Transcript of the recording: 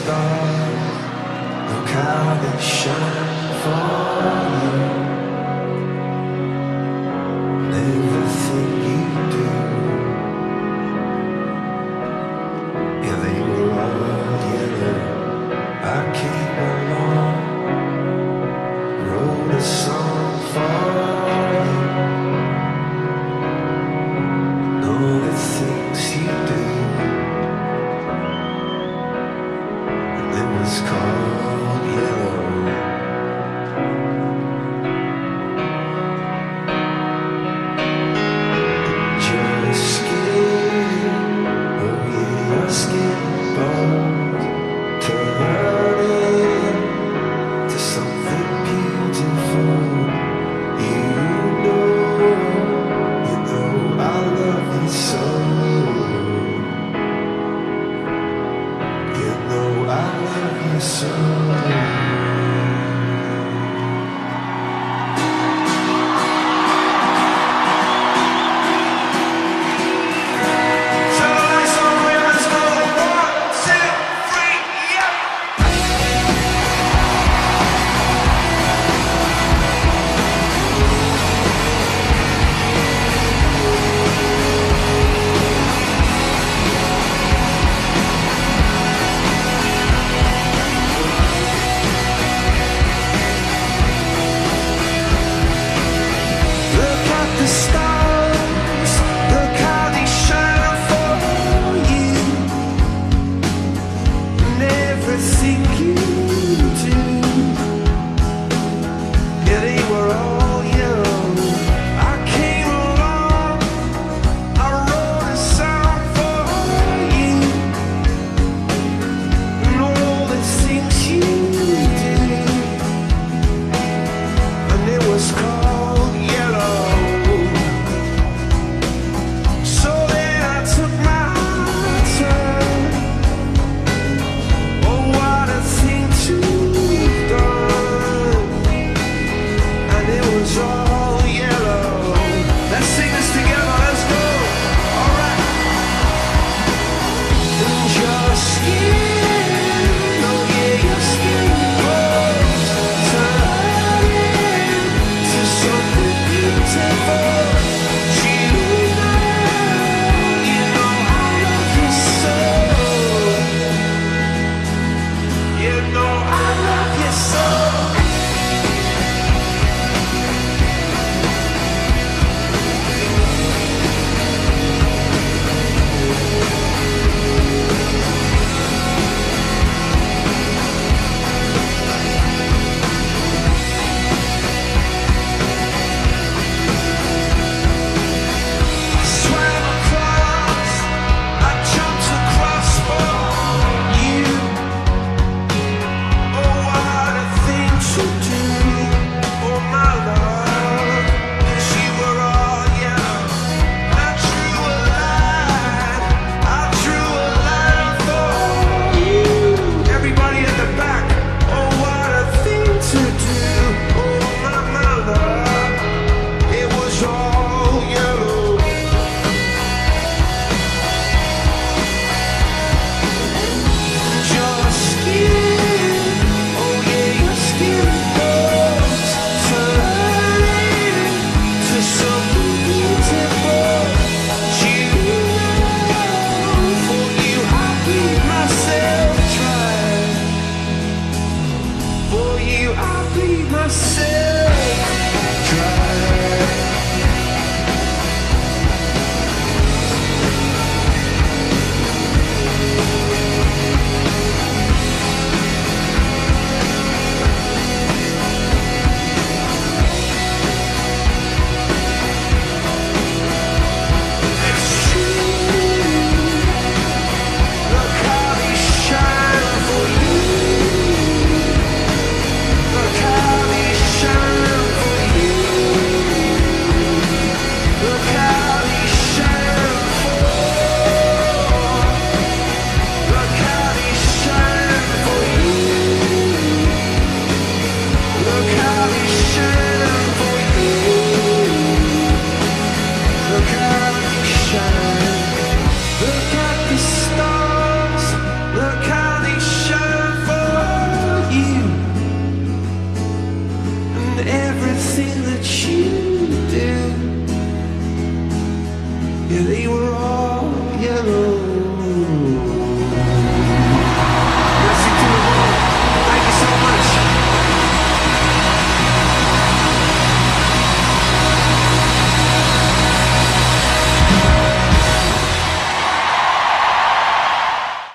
stars, look how they shine for you. And everything you do, yeah, they were all yellow. I came along, wrote a song for you. And all the things you do, it's called yellow. Your skin, oh yeah, your skin bones, turning to something beautiful. You know I love you so. You know I love you so. The stars, look how they shine for you. And everything you do, yeah, they were all yellow. I came along, I wrote a song for you. And all the things you do, and it was called